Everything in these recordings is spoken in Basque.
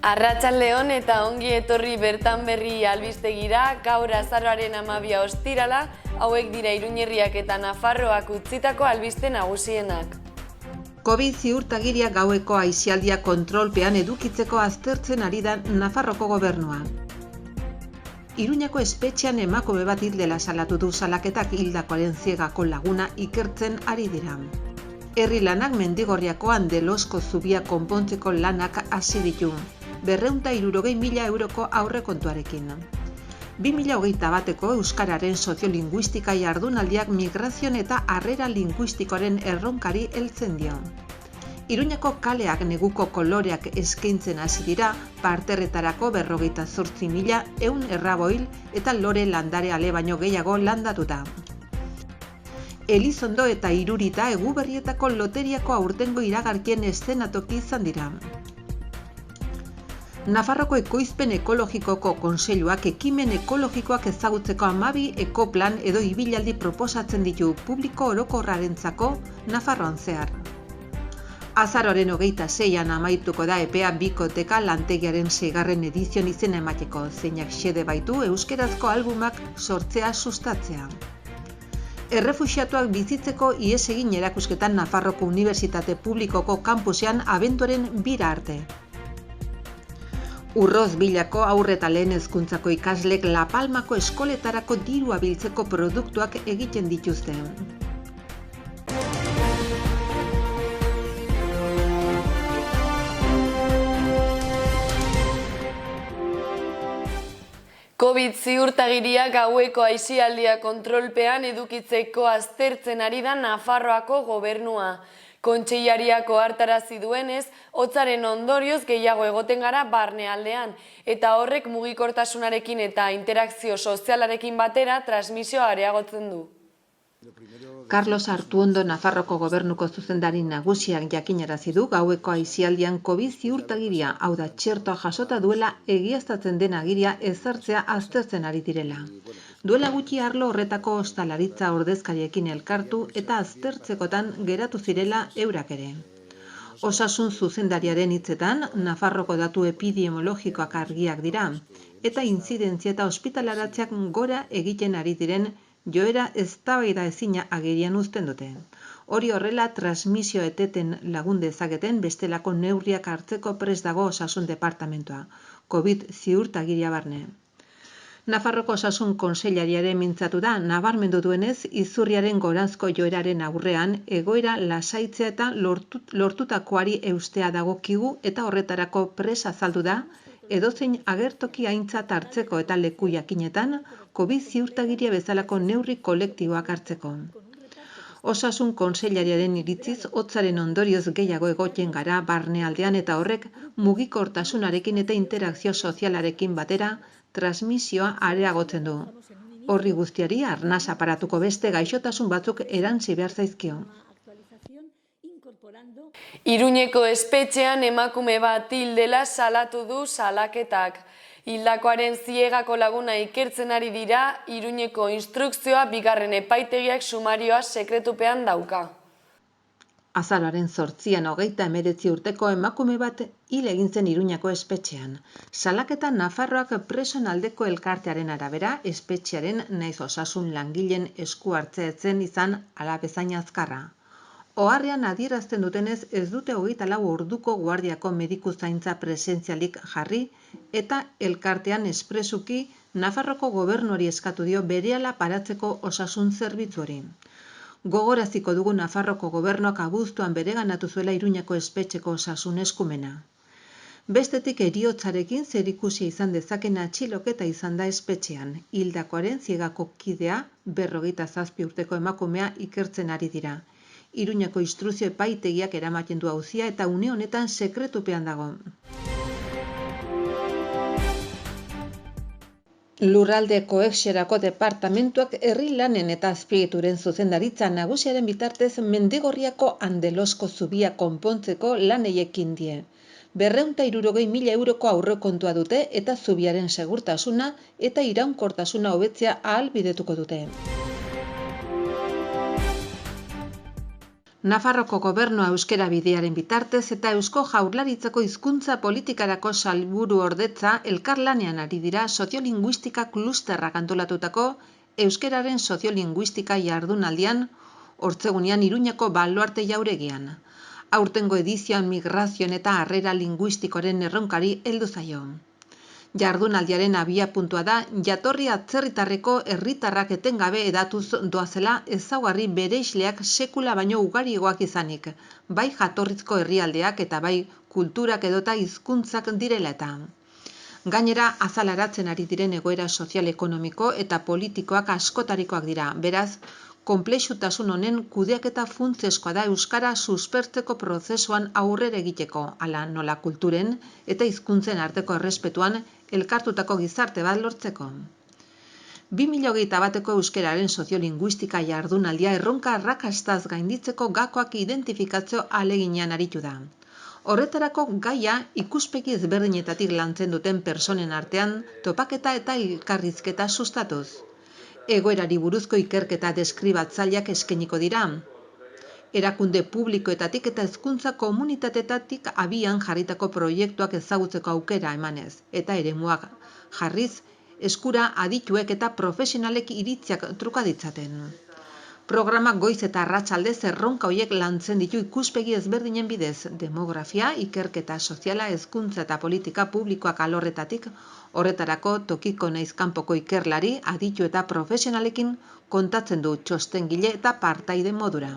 Arratsaldeon eta ongi etorri bertan berri albistegira, gaur azaroaren 12 ostirala, hauek dira Iruñerriak eta Nafarroak utzitako albiste nagusienak. Covid ziurtagiria gaueko aisialdia kontrolpean edukitzeko aztertzen ari da Nafarroko gobernua. Iruñako espetxean emakume bat hil dela salatu du, salaketak hildakoaren ziegako laguna ikertzen ari dira. Herri lanak Mendigorriako Andelosko zubia konpontzeko lanak hasi ditu. 260.000 euroko aurrekontuarekin. 2021eko Euskararen soziolinguistika jardunaldiak migrazioan eta harrera linguistikoaren erronkari heltzen dio. Iruñako kaleak neguko koloreak eskaintzen hasi dira, parterretarako 58.100 erraboil eta lore landare ale baino gehiago landatuta. Elizondo eta Irurita Eguberrietako loteriako aurtengo iragarkien eszenatoki izan dira. Nafarroko Ekoizpen Ekologikoko Kontseiluak ekimen ekologikoak ezagutzeko 12 ekoplan edo ibilaldi proposatzen ditu publiko orokorrarentzako Nafarroan zehar. Azaroaren 26an amaituko da epea bikoteka lantegiaren 6. edizion izena emateko, zeinak xede baitu euskerazko albumak sortzea sustatzea. Errefuxiatuak bizitzeko ihes egin erakusketan Nafarroko Unibertsitate Publikoko kampusean abenduaren 2 arte. Urroz bilako aurre eta lehen hezkuntzako ikaslek La Palmako eskoletarako dirua biltzeko produktuak egiten dituzte. Covid ziurtagiria gaueko aisialdia kontrolpean edukitzeko aztertzen ari da Nafarroako gobernua. Kontseilariak ohartarazi duenez, hotzaren ondorioz gehiago egoten gara barnealdean, eta horrek mugikortasunarekin eta interakzio sozialarekin batera transmisioa areagotzen du. Carlos Artuondo Nafarroko gobernuko zuzendari nagusiak jakinarazi du gaueko aisialdian Covid ziurtagiria, hau da txertoa jasota duela egiaztatzen den agiria ezartzea aztertzen ari direla. Duela gutxi arlo horretako ostalaritza ordezkariekin elkartu eta aztertzekotan geratu zirela eurak ere. Osasun zuzendariaren hitzetan, Nafarroko datu epidemiologikoak argiak dira, eta intzidentzia eta ospitalaratzeak gora egiten ari diren joera eztabaida ezina agerian uzten dute. Hori horrela, transmisio eteten lagun dezaketen bestelako neurriak hartzeko prest dago osasun departamentua, Covid ziurtagiria barne. Nafarroko osasun kontseilariaren mintzatu da, nabarmendu duenez, izurriaren goranzko joeraren aurrean, egoera lasaitzea eta lortutakoari eustea dagokigu eta horretarako prest azaldu da, edozein agertoki aintzat hartzeko eta leku jakinetan, Covid ziurtagiria bezalako neurri kolektiboak hartzeko. Osasun kontseilariaren iritziz, hotzaren ondorioz gehiago egoten gara barnealdean eta horrek mugikortasunarekin eta interakzio sozialarekin batera transmisioa areagotzen du. Horri guztiari arnas aparatuko beste gaixotasun batzuk erantzi behar zaizkio. Iruñeko espetxean emakume bat hil dela salatu du salaketak. Hildakoaren ziegako laguna ikertzen ari dira, Iruñeko instrukzioa 2. epaitegiak sumarioa sekretupean dauka. Azaroaren 8an 39 urteko emakume bat hil egin zen Iruñako espetxean. Salaketa Nafarroak presoen aldeko elkartearen arabera, espetxearen naiz osasun langileen esku hartzea etzen izan ala bezain azkarra. Oharrean adierazten dutenez ez dute 24 orduko guardiako mediku zaintza presentzialik jarri eta elkartean espresuki Nafarroko gobernuari eskatu dio berehala paratzeko osasun zerbitzu hori. Gogoraziko dugu Nafarroko gobernuak abuztuan bereganatu zuela Iruñako espetxeko osasun eskumena. Bestetik heriotzarekin zerikusia izan dezaken atxiloketa izan da espetxean. Hildakoaren ziegako kidea 57 urteko emakumea ikertzen ari dira. Iruñako instrukzio epaitegiak eramaten du auzia eta une honetan sekretupean dago. Lurralde kohexiorako departamentuak herri lanen eta azpiegituren zuzendaritza nagusiaren bitartez Mendigorriako Andelosko zubia konpontzeko lanei ekin die. 260.000 euroko aurrekontua dute eta zubiaren segurtasuna eta iraunkortasuna hobetzea ahalbidetuko dute. Nafarroko gobernua euskera bidearen bitartez eta Eusko Jaurlaritzako hizkuntza politikarako sailburuordetza elkarlanean ari dira soziolinguistika klusterrak antolatutako euskeraren soziolinguistika jardunaldian Ortzegunean Iruñeko Baluarte jauregian. Aurtengo edizioan migrazioen eta harrera linguistikoren erronkari heldu zaio. Jardunaldiaren abiapuntua da jatorri atzerritarreko herritarrak etengabe edatuz doazela ezaugarri bereizleak sekula baino ugariagoak izanik, bai jatorrizko herrialdeak eta bai kulturak edota hizkuntzak direla eta. Gainera, azalaratzen ari diren egoera sozial-ekonomiko eta politikoak askotarikoak dira, beraz, konplexutasun honen kudeaketa funtsezkoa da euskara suspertzeko prozesuan aurrera egiteko, hala nola kulturen eta hizkuntzen arteko errespetuan elkartutako gizarte bat lortzeko. 2021ko euskararen soziolinguistika jardunaldia erronka arrakastaz gainditzeko gakoak identifikatzeo ahaleginean aritu da. Horretarako gaia ikuspegi ezberdinetatik lantzen duten pertsonen artean topaketa eta elkarrizketa sustatuz. Egoerari buruzko ikerketa deskribatzaileak eskainiko dira. Erakunde publikoetatik eta hezkuntza komunitateetatik abian jarritako proiektuak ezagutzeko aukera emanez, eta eremuak jarriz eskura adituek eta profesionalek iritziak truka ditzaten. Programak goiz eta arratsaldez erronka horiek lantzen ditu ikuspegi ezberdinen bidez, demografia, ikerketa soziala, hezkuntza eta politika publikoak alorretatik, horretarako tokiko nahiz kanpoko ikerlari, aditu eta profesionalekin kontatzen du txostengile eta partaide modura.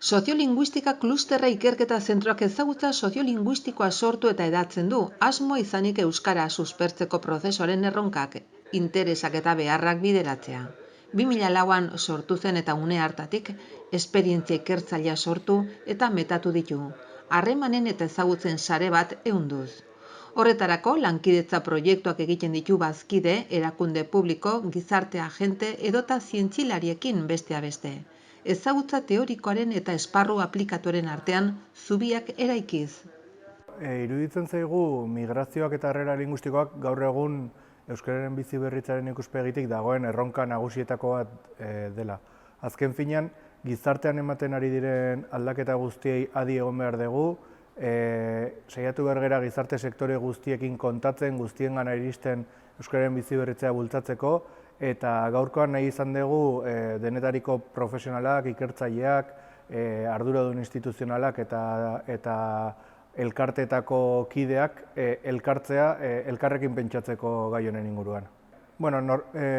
Soziolinguistika klusterra ikerketa zentroak ezagutza soziolinguistikoa sortu eta hedatzen du, asmo izanik euskara suspertzeko prozesuaren erronkak, interesak eta beharrak bideratzea. 2004an sortu zen eta une hartatik, esperientzia ikertzailea sortu eta metatu ditu, harremanen eta ezagutzen sare bat ehunduz. Horretarako, lankidetza proiektuak egiten ditu bazkide, erakunde publiko, gizarte agente edota zientzilariekin bestea beste. Ezagutza teorikoaren eta esparru aplikatuaren artean zubiak eraikiz. Iruditzen zaigu migrazioak eta harrera linguistikoak gaur egun euskararen bizi berritzaren ikuspegitik dagoen erronka nagusietako bat dela. Azken finean, gizartean ematen ari diren aldaketa guztiei adi egon behar dugu, saiatu behar gara gizarte sektore guztiekin kontatzen, guztiengana iristen euskararen bizi berritzea bultzatzeko, eta gaurkoan nahi izan dugu denetariko profesionalak, ikertzaileak, arduradun instituzionalak eta elkarteetako kideak elkartzea elkarrekin pentsatzeko gai honen inguruan.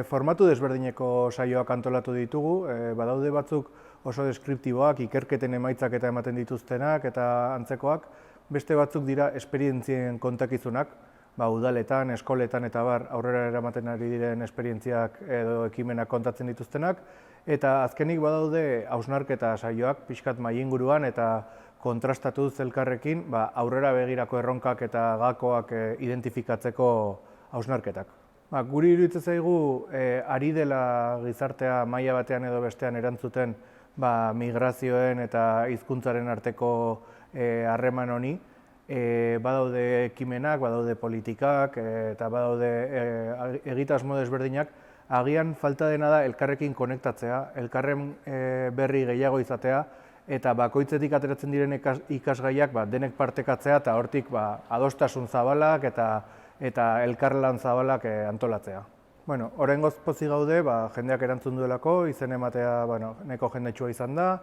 Formatu desberdineko saioak antolatu ditugu, badaude batzuk oso deskriptiboak, ikerketen emaitzak eta ematen dituztenak eta antzekoak, beste batzuk dira esperientzien kontakizunak, udaletan, eskoletan eta aurrera eramaten ari diren esperientziak edo ekimenak kontatzen dituztenak, eta azkenik badaude hausnarketa saioak pixkat mahai inguruan eta kontrastatuz elkarrekin aurrera begirako erronkak eta gakoak identifikatzeko hausnarketak. Guri iruditzen zaigu ari dela gizartea maila batean edo bestean erantzuten migrazioen eta hizkuntzaren arteko harreman honi. Badaude ekimenak, badaude politikak eta badaude egitasmo desberdinak, agian falta dena da elkarrekin konektatzea, elkarren berri gehiago izatea, eta bakoitzetik ateratzen diren ikasgaiak denek partekatzea eta hortik adostasun zabalak eta elkarlan zabalak antolatzea. Oraingoz pozik gaude, jendeak erantzun duelako, izen ematea nahiko jendetsua izan da,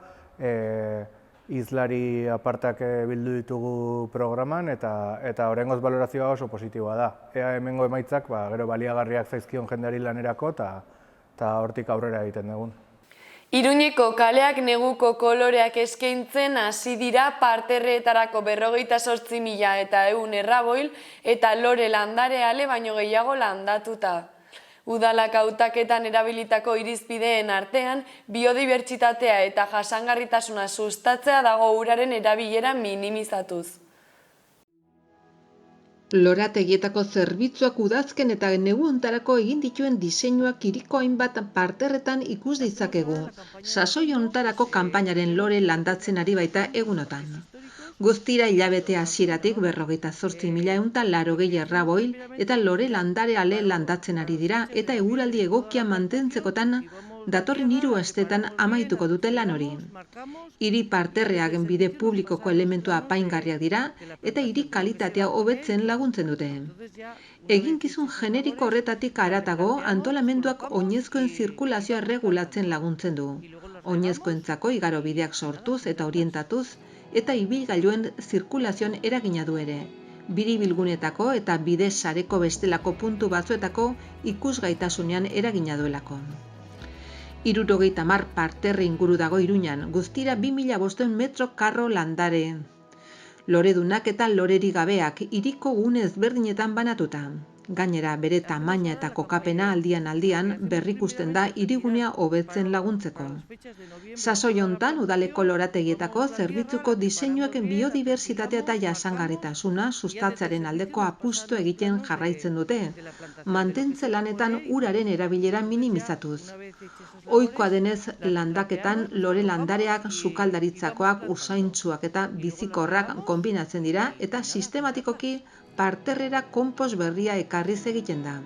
hizlari apartak bildu ditugu programan eta oraingoz balorazioa oso positiboa da. Ea hemengo emaitzak gero baliagarriak zaizkion jendeari lanerako eta hortik aurrera egiten dugun. Iruñeko kaleak neguko koloreak eskaintzen hasi dira parterreetarako 28.100 erraboil eta lore landare ale baino gehiago landatuta. Udalak hautaketan erabilitako irizpideen artean, biodibertsitatea eta jasangarritasuna sustatzea dago uraren erabilera minimizatuz. Lorategietako zerbitzuak udazken eta negu hontarako egin dituen diseinuak hiriko hainbat parterretan ikus ditzakegu. Sasoi hontarako kanpainaren lore landatzen ari baita egunotan. Guztira hilabete hasieratik 28.180 erraboil eta lore landare ale landatzen ari dira eta eguraldi egokia mantentzekotan Datorren 3 asteetan amaituko dute lan hori. Hiri parterreak bide publikoko elementua apaingarriak dira eta hiri kalitatea hobetzen laguntzen dute. Eginkizun generiko horretatik haratago, antolamenduak oinezkoen zirkulazioa regulatzen laguntzen du. Oinezkoentzako igarobideak sortuz eta orientatuz eta ibilgailuen zirkulazioan eragina du ere. Biribilgunetako eta bide sareko bestelako puntu batzuetako ikusgaitasunean eragina duelako. 70 parterre inguru dago Iruñan, guztira 2500 metro karro landare. Loredunak eta lorerik gabeak hiriko gune ezberdinetan banatuta. Gainera, bere tamaina eta kokapena aldian berrikusten da hirigunea hobetzen laguntzeko. Sasoi hontan udaleko lorategietako zerbitzuko diseinuak biodibertsitatea eta jasangarritasuna sustatzearen aldeko apustu egiten jarraitzen dute, mantentze lanetan uraren erabilera minimizatuz. Ohikoa denez, landaketan lore landareak, sukaldaritzakoak, usaintsuak eta bizikorrak konbinatzen dira eta sistematikoki parterrera konpos berria ekarriz egiten da.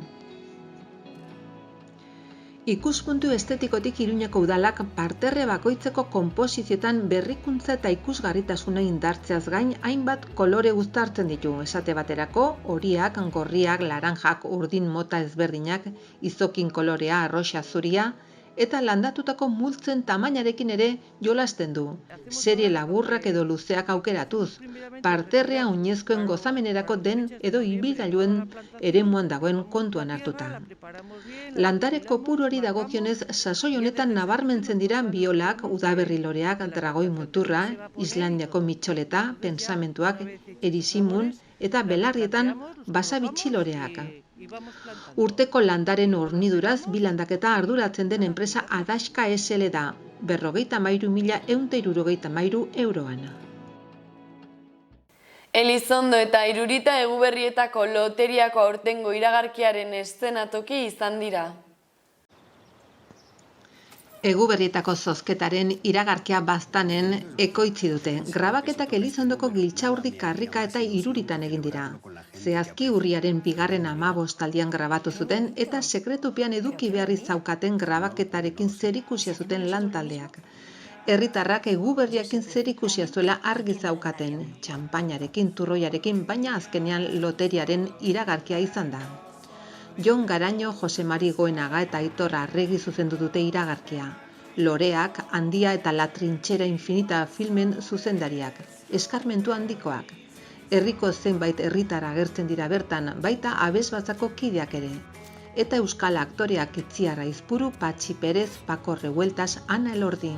Ikuspuntu estetikotik Iruñako udalak parterre bakoitzeko konposizioetan berrikuntza eta ikusgarritasuna indartzeaz gain hainbat kolore uztartzen ditu, esate baterako horiak, gorriak, laranjak, urdin mota ezberdinak, izokin kolorea, arroxa zuria, eta landatutako multzen tamainarekin ere jolasten du. Serie laburrak edo luzeak aukeratuz, parterrea oinezkoen gozamenerako den edo ibilgailuen eremuan dagoen kontuan hartuta. Landare kopuruari dagokionez, sasoi honetan nabarmentzen dira biolak, udaberri loreak, dragoi muturra, Islandiako mitxoleta, pensamentuak, erizimun eta belarrietan basabitxi loreak. Urteko landaren horniduraz bi landaketa arduratzen den enpresa Adaxka SL da, 53.163 euroan. Elizondo eta Irurita Eguberrietako loteriako aurtengo iragarkiaren eszenatoki izan dira. Eguberrietako zozketaren iragarkia baztanen ekoitzi dute. Grabaketak Elizondoko Giltxaurdi, Karrika eta Iruritan egin dira. Zehazki urriaren 15 grabatu zuten eta sekretupean eduki beharri zaukaten grabaketarekin zerikusia zuten lan taldeak. Herritarrak Eguberriakin zerikusia zuela argi zaukaten, txanpainarekin, turroiarekin, baina azkenean loteriaren iragarkia izan da. Jon Garaño, Jose Mari Goenaga eta Aitor Arregi zuzendu dute iragarkia. Loreak, Handia eta La Trintxera Infinita filmen zuzendariak, eskarmentu handikoak. Herriko zenbait herritar agertzen dira bertan, baita abesbatzako kideak ere. Eta euskal aktoreak Itziar Aizpuru, Patxi Perez, Pako Revueltas, Ana Elordi.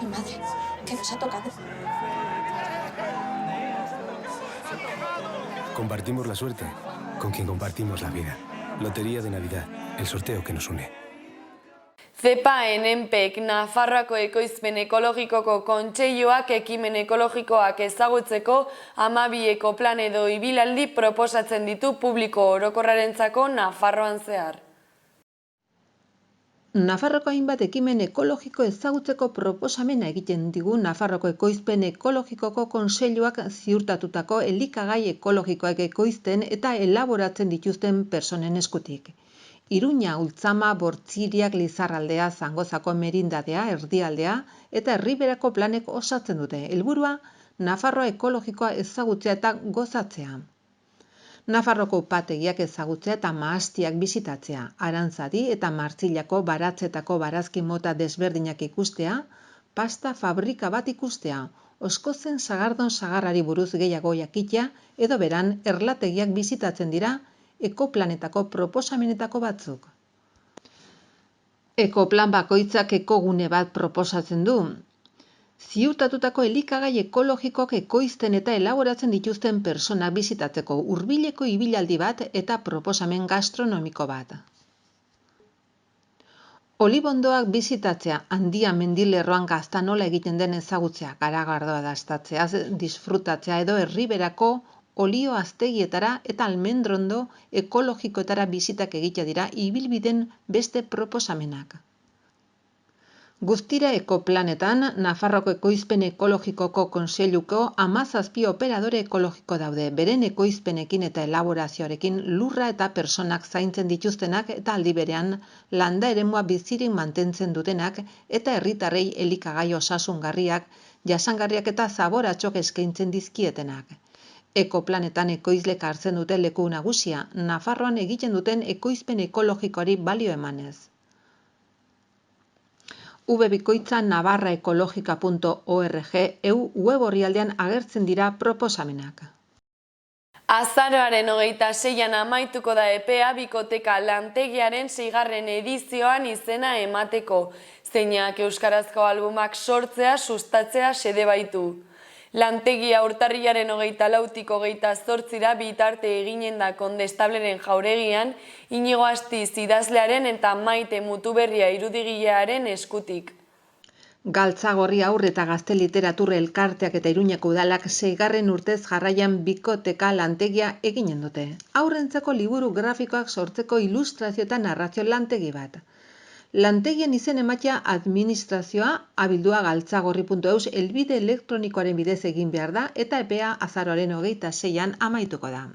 Madre, ¿qué nos ha tocado? Compartimos la suerte con quien compartimos la vida. Lotería de Navidad, el sorteo que nos une. CEPA-NPek Nafarroako ekoizpen ekologikoko kontseiluak ekimen ekologikoak ezagutzeko 12 plan edo ibilaldi proposatzen ditu publiko orokorrarentzako Nafarroan zehar. Nafarroko hainbat ekimen ekologiko ezagutzeko proposamena egiten digu Nafarroko ekoizpen ekologikoko kontseiluak ziurtatutako elikagai ekologikoak ekoizten eta elaboratzen dituzten pertsonen eskutik. Iruña, Ultzama, Bortziriak, Lizarraldea, Zangozako Merindadea, Erdialdea eta Erriberako planek osatzen dute. Helburua, Nafarroa ekologikoa ezagutzea eta gozatzea. Nafarroko upategiak ezagutzea eta mahastiak bisitatzea, Arantzadi eta Martzilako baratzetako barazki mota desberdinak ikustea, pasta fabrika bat ikustea, Oskozen Sagardon sagarrari buruz gehiago jakitea edo beran erlategiak bisitatzen dira ekoplanetako proposamenetako batzuk. Ekoplan bakoitzak ekogune bat proposatzen du. Ziurtatutako elikagai ekologikoak ekoizten eta elaboratzen dituzten pertsonak bisitatzeko hurbileko ibilaldi bat eta proposamen gastronomiko bat. Olibondoak bisitatzea, Handia mendilerroan gazta nola egiten den ezagutzea, garagardoa dastatzeaz disfrutatzea edo Erriberako olio aztegietara eta almendrondo ekologikoetara bizitak egitea dira ibilbiden beste proposamenak. Guztira ekoplanetan, Nafarroko Ekoizpen Ekologikoko Kontseiluko 17 operadore ekologiko daude, beren ekoizpenekin eta elaborazioarekin lurra eta personak zaintzen dituztenak eta aldi berean landa eremua bizirik mantentzen dutenak eta herritarrei elikagai osasungarriak, jasangarriak eta zaboratxok eskaintzen dizkietenak. Ekoplanetan ekoizlek hartzen dute leku nagusia, Nafarroan egiten duten ekoizpen ekologikoari balio emanez. Webikoitza navarraekologika.org web orrialdean agertzen dira proposamenak. Azaroaren 26an amaituko da epea bikoteka lantegiaren 6. edizioan izena emateko, zeinak euskarazko albumak sortzea sustatzea xede baitu. Lantegia urtarrilaren 24tik 28ra bitarte eginen da Kondestableren jauregian, Inigo Astiz idazlearen eta Maite Mutuberria irudigilearen eskutik. Galtzagorri Haur eta Gazte Literatur Elkarteak eta Iruñeko Udalak 6. urtez jarraian bikoteka lantegia eginen dute. Haurrentzako liburu grafikoak sortzeko ilustrazio eta narrazio lantegi bat. Lantegian izen ematea administrazioa abildua galtzagorri.eus helbide elektronikoaren bidez egin behar da eta epea azaroaren 26an amaituko da.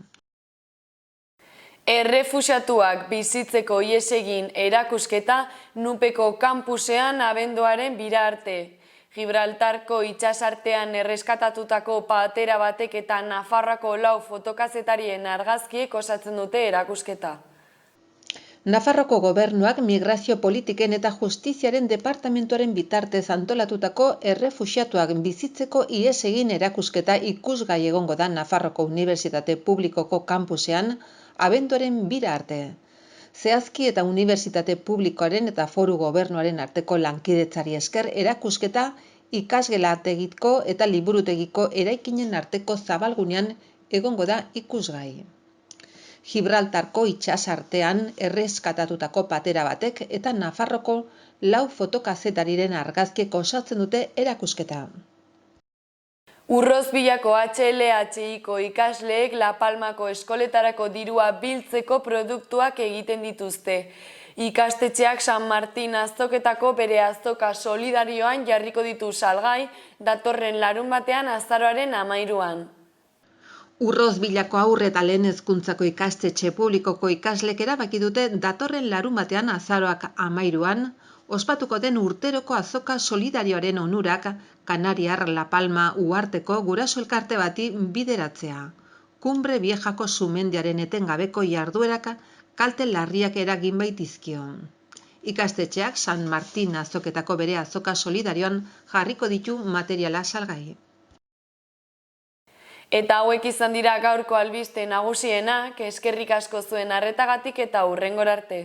Errefuxiatuak bizitzeko ihes egin erakusketa Nupeko kampusean abenduaren 2 arte. Gibraltarko itsasartean erreskatatutako patera batek eta Nafarroako 4 fotokazetarien argazkiek osatzen dute erakusketa. Nafarroko gobernuak migrazio politiken eta justiziaren departamentuaren bitartez antolatutako errefuxiatuak bizitzeko ihes egin erakusketa ikusgai egongo da Nafarroko Unibertsitate Publikoko kampusean abenduaren 2 arte. Zehazki eta Unibertsitate Publikoaren eta Foru Gobernuaren arteko lankidetzari esker erakusketa ikasgelategiko eta liburutegiko eraikinen arteko zabalgunean egongo da ikusgai. Gibraltarko itsasartean erreskatatutako patera batek eta Nafarroko 4 fotokazetariren argazkiek osatzen dute erakusketa. Urrozbilako HLHiko ikasleek La Palmako eskoletarako dirua biltzeko produktuak egiten dituzte. Ikastetxeak San Martin azoketako bere azoka solidarioan jarriko ditu salgai datorren larunbatean azaroaren 13an. Urrozbilako Haur eta Lehen Hezkuntzako ikastetxe publikoko ikaslek erabaki dute datorren larunbatean azaroak 13an ospatuko den urteroko azoka solidarioaren onurak Kanariar La Palma uharteko guraso elkarte bati bideratzea. Kumbre Viejako sumendiaren etengabeko jarduerak kalte larriak eragin baitizkio. Ikastetxeak San Martin azoketako bere azoka solidarioan jarriko ditu materiala salgai. Eta hauek izan dira gaurko albiste nagusienak, eskerrik asko zuen arretagatik eta hurrengora arte.